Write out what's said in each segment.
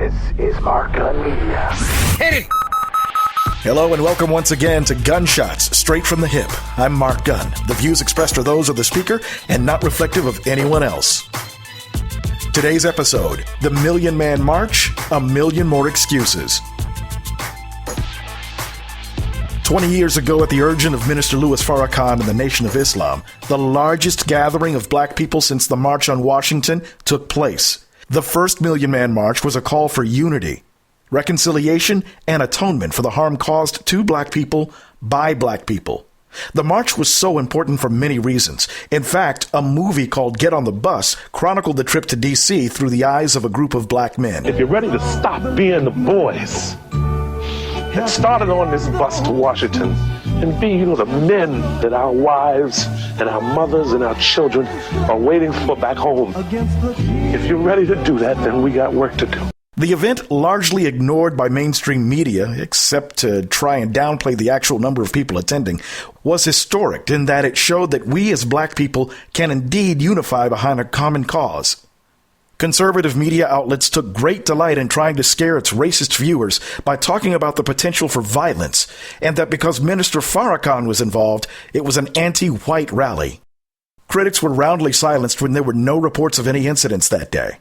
This is Mark Gunn Media. Hit it! Hello and welcome once again to Gunshots, Straight from the Hip. I'm Mark Gunn. The views expressed are those of the speaker and not reflective of anyone else. Today's episode, the Million Man March, a million more excuses. 20 years ago, at the urging of Minister Louis Farrakhan and the Nation of Islam, the largest gathering of black people since the March on Washington took place. The first Million Man March was a call for unity, reconciliation, and atonement for the harm caused to black people by black people. The march was so important for many reasons. In fact, a movie called Get on the Bus chronicled the trip to D.C. through the eyes of a group of black men. If you're ready to stop being the boys that started on this bus to Washington and be, the men that our wives and our mothers and our children are waiting for back home. If you're ready to do that, then we got work to do. The event, largely ignored by mainstream media, except to try and downplay the actual number of people attending, was historic in that it showed that we as black people can indeed unify behind a common cause. Conservative media outlets took great delight in trying to scare its racist viewers by talking about the potential for violence, and that because Minister Farrakhan was involved, it was an anti-white rally. Critics were roundly silenced when there were no reports of any incidents that day.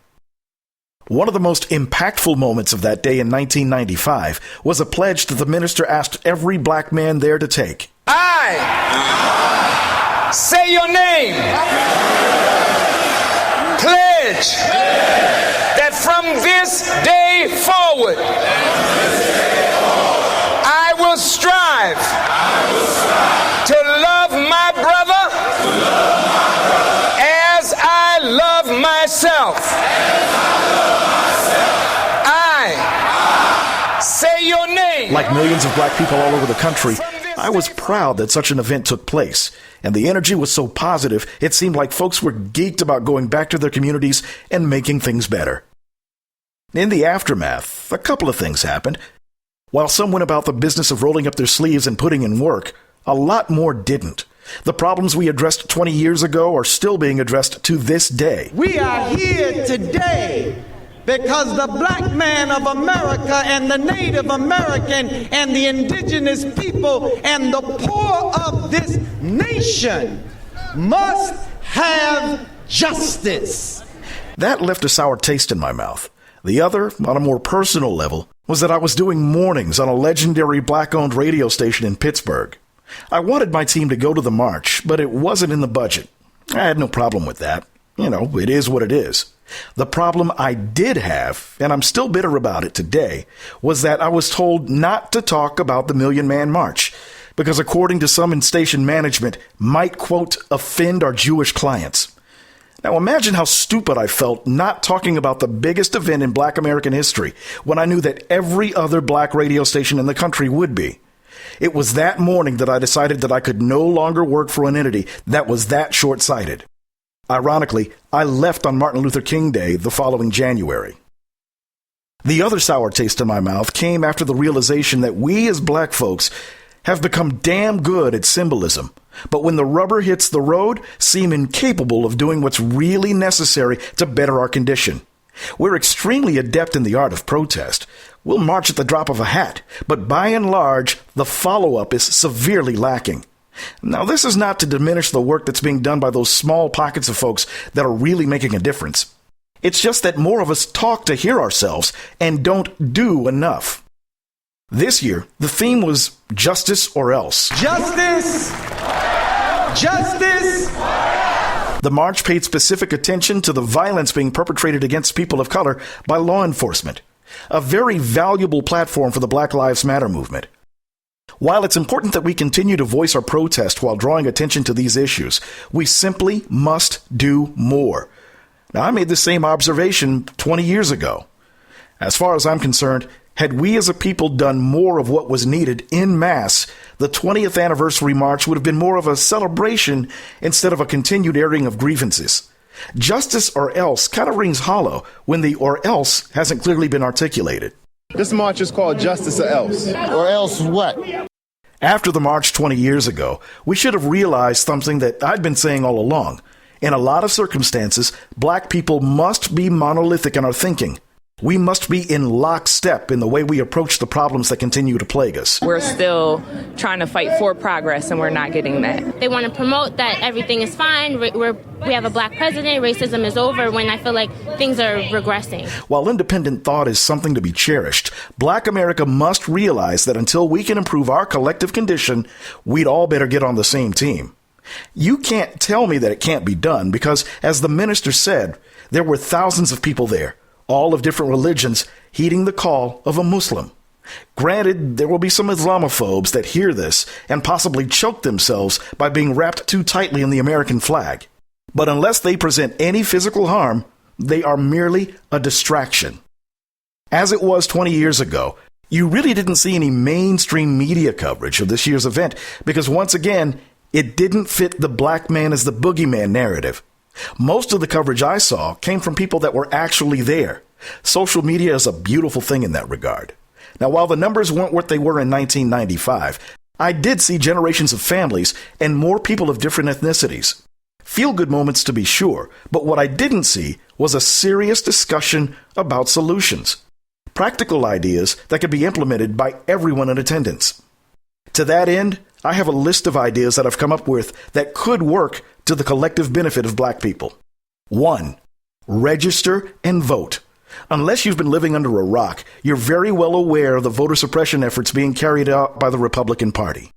One of the most impactful moments of that day in 1995 was a pledge that the minister asked every black man there to take. I say your name. Pledge that from this day forward, I will strive to love my brother as I love myself. I say your name. Like millions of black people all over the country, I was proud that such an event took place, and the energy was so positive, it seemed like folks were geeked about going back to their communities and making things better. In the aftermath, a couple of things happened. While some went about the business of rolling up their sleeves and putting in work, a lot more didn't. The problems we addressed 20 years ago are still being addressed to this day. We are here today because the black man of America and the Native American and the indigenous people and the poor of this nation must have justice. That left a sour taste in my mouth. The other, on a more personal level, was that I was doing mornings on a legendary black-owned radio station in Pittsburgh. I wanted my team to go to the march, but it wasn't in the budget. I had no problem with that. It is what it is. The problem I did have, and I'm still bitter about it today, was that I was told not to talk about the Million Man March, because according to some in station management, might, quote, offend our Jewish clients. Now imagine how stupid I felt not talking about the biggest event in black American history when I knew that every other black radio station in the country would be. It was that morning that I decided that I could no longer work for an entity that was that short-sighted. Ironically, I left on Martin Luther King Day the following January. The other sour taste in my mouth came after the realization that we as black folks have become damn good at symbolism, but when the rubber hits the road, seem incapable of doing what's really necessary to better our condition. We're extremely adept in the art of protest. We'll march at the drop of a hat, but by and large, the follow-up is severely lacking. Now, this is not to diminish the work that's being done by those small pockets of folks that are really making a difference. It's just that more of us talk to hear ourselves and don't do enough. This year, the theme was justice or else. Justice! Justice! The march paid specific attention to the violence being perpetrated against people of color by law enforcement, a very valuable platform for the Black Lives Matter movement. While it's important that we continue to voice our protest while drawing attention to these issues, we simply must do more. Now, I made the same observation 20 years ago. As far as I'm concerned, had we as a people done more of what was needed en masse, the 20th anniversary march would have been more of a celebration instead of a continued airing of grievances. Justice or else kind of rings hollow when the or else hasn't clearly been articulated. This march is called Justice or Else. Or else what? After the march 20 years ago, we should have realized something that I'd been saying all along. In a lot of circumstances, black people must be monolithic in our thinking. We must be in lockstep in the way we approach the problems that continue to plague us. We're still trying to fight for progress, and we're not getting that. They want to promote that everything is fine. We have a black president. Racism is over, when I feel like things are regressing. While independent thought is something to be cherished, Black America must realize that until we can improve our collective condition, we'd all better get on the same team. You can't tell me that it can't be done because, as the minister said, there were thousands of people there, all of different religions, heeding the call of a Muslim. Granted, there will be some Islamophobes that hear this and possibly choke themselves by being wrapped too tightly in the American flag. But unless they present any physical harm, they are merely a distraction. As it was 20 years ago, you really didn't see any mainstream media coverage of this year's event because, once again, it didn't fit the black man as the boogeyman narrative. Most of the coverage I saw came from people that were actually there. Social media is a beautiful thing in that regard. Now, while the numbers weren't what they were in 1995, I did see generations of families and more people of different ethnicities. Feel-good moments to be sure, but what I didn't see was a serious discussion about solutions. Practical ideas that could be implemented by everyone in attendance. To that end, I have a list of ideas that I've come up with that could work to the collective benefit of black people. 1. Register and vote. Unless you've been living under a rock, you're very well aware of the voter suppression efforts being carried out by the Republican Party.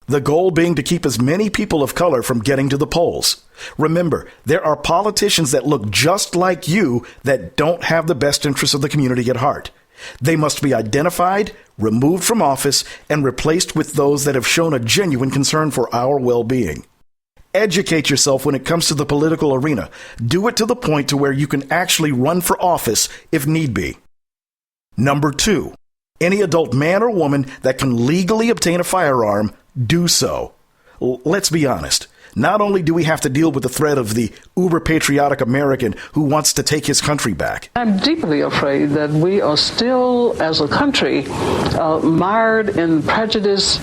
The goal being to keep as many people of color from getting to the polls. Remember, there are politicians that look just like you that don't have the best interests of the community at heart. They must be identified, removed from office, and replaced with those that have shown a genuine concern for our well-being. Educate yourself when it comes to the political arena. Do it to the point to where you can actually run for office if need be. Number 2, any adult man or woman that can legally obtain a firearm, do so. Let's be honest. Not only do we have to deal with the threat of the uber-patriotic American who wants to take his country back. I'm deeply afraid that we are still, as a country, mired in prejudice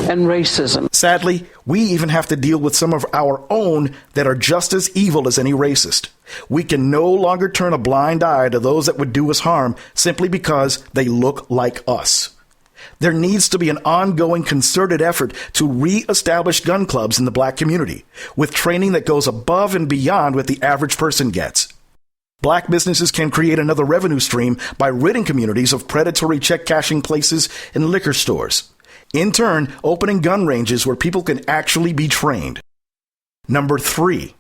and racism. Sadly, we even have to deal with some of our own that are just as evil as any racist. We can no longer turn a blind eye to those that would do us harm simply because they look like us. There needs to be an ongoing concerted effort to re-establish gun clubs in the black community, with training that goes above and beyond what the average person gets. Black businesses can create another revenue stream by ridding communities of predatory check-cashing places and liquor stores. In turn, opening gun ranges where people can actually be trained. Number 3,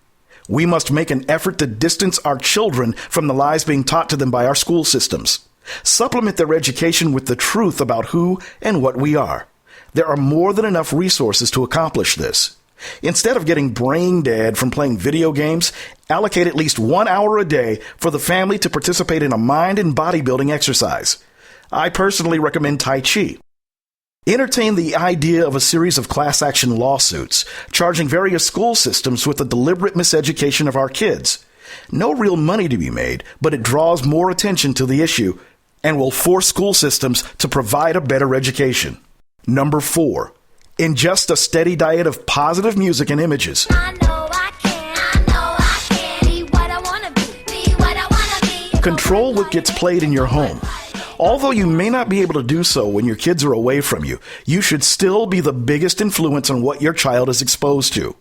we must make an effort to distance our children from the lies being taught to them by our school systems. Supplement their education with the truth about who and what we are. There are more than enough resources to accomplish this. Instead of getting brain dead from playing video games, allocate at least 1 hour a day for the family to participate in a mind and bodybuilding exercise. I personally recommend Tai Chi. Entertain the idea of a series of class action lawsuits, charging various school systems with the deliberate miseducation of our kids. No real money to be made, but it draws more attention to the issue and will force school systems to provide a better education. Number 4, ingest a steady diet of positive music and images. Control what gets played in your home. Although you may not be able to do so when your kids are away from you, you should still be the biggest influence on what your child is exposed to.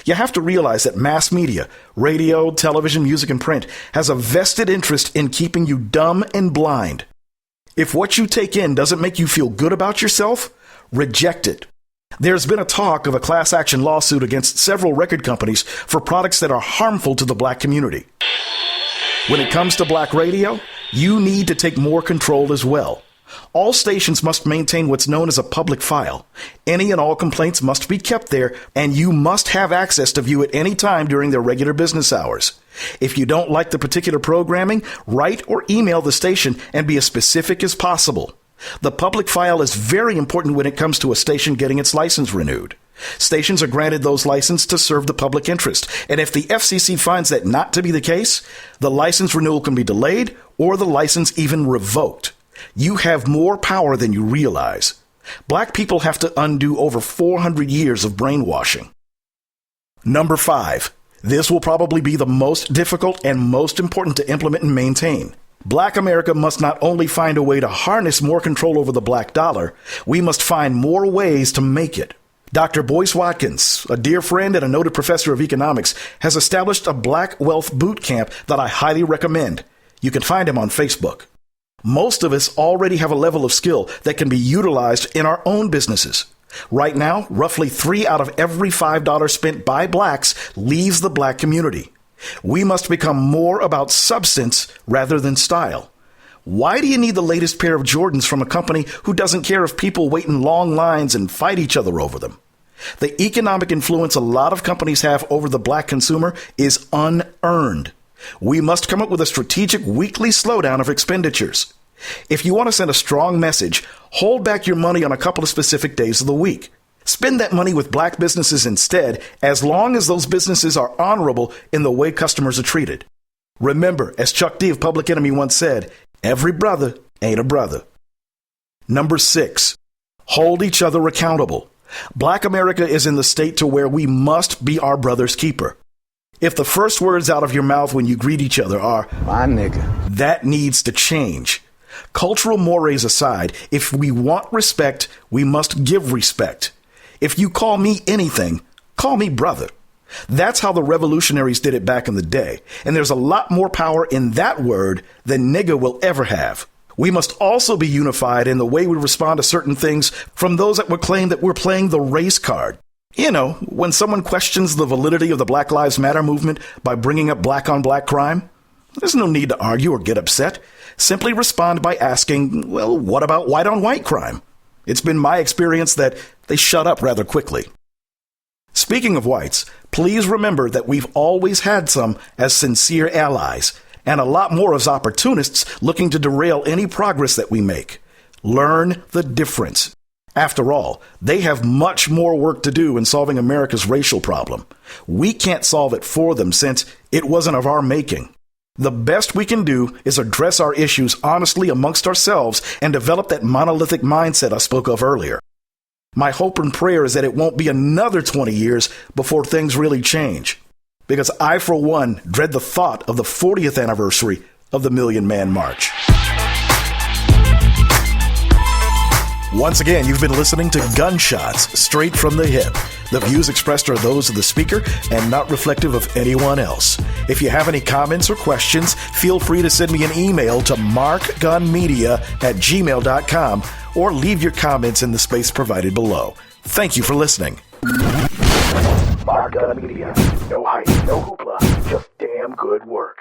You have to realize that mass media, radio, television, music, and print has a vested interest in keeping you dumb and blind. If what you take in doesn't make you feel good about yourself, reject it. There's been a talk of a class action lawsuit against several record companies for products that are harmful to the black community. When it comes to black radio, you need to take more control as well. All stations must maintain what's known as a public file. Any and all complaints must be kept there, and you must have access to view at any time during their regular business hours. If you don't like the particular programming, write or email the station and be as specific as possible. The public file is very important when it comes to a station getting its license renewed. Stations are granted those licenses to serve the public interest, and if the FCC finds that not to be the case, the license renewal can be delayed or the license even revoked. You have more power than you realize. Black people have to undo over 400 years of brainwashing. Number 5. This will probably be the most difficult and most important to implement and maintain. Black America must not only find a way to harness more control over the black dollar, we must find more ways to make it. Dr. Boyce Watkins, a dear friend and a noted professor of economics, has established a Black Wealth Boot Camp that I highly recommend. You can find him on Facebook. Most of us already have a level of skill that can be utilized in our own businesses. Right now, roughly 3 out of every $5 spent by blacks leaves the black community. We must become more about substance rather than style. Why do you need the latest pair of Jordans from a company who doesn't care if people wait in long lines and fight each other over them? The economic influence a lot of companies have over the black consumer is unearned. We must come up with a strategic weekly slowdown of expenditures. If you want to send a strong message, hold back your money on a couple of specific days of the week. Spend that money with black businesses instead, as long as those businesses are honorable in the way customers are treated. Remember, as Chuck D of Public Enemy once said, every brother ain't a brother. Number 6, hold each other accountable. Black America is in the state to where we must be our brother's keeper. If the first words out of your mouth when you greet each other are, "My nigga," that needs to change. Cultural mores aside, if we want respect, we must give respect. If you call me anything, call me brother. That's how the revolutionaries did it back in the day, and there's a lot more power in that word than nigga will ever have. We must also be unified in the way we respond to certain things from those that would claim that we're playing the race card. You know, when someone questions the validity of the Black Lives Matter movement by bringing up black-on-black crime, there's no need to argue or get upset. Simply respond by asking, well, what about white-on-white crime? It's been my experience that they shut up rather quickly. Speaking of whites, please remember that we've always had some as sincere allies, and a lot more as opportunists looking to derail any progress that we make. Learn the difference. After all, they have much more work to do in solving America's racial problem. We can't solve it for them since it wasn't of our making. The best we can do is address our issues honestly amongst ourselves and develop that monolithic mindset I spoke of earlier. My hope and prayer is that it won't be another 20 years before things really change, because I, for one, dread the thought of the 40th anniversary of the Million Man March. Once again, you've been listening to Gunshots Straight from the Hip. The views expressed are those of the speaker and not reflective of anyone else. If you have any comments or questions, feel free to send me an email to markgunmedia@gmail.com or leave your comments in the space provided below. Thank you for listening. Mark Gun Media. No hype, no hoopla, just damn good work.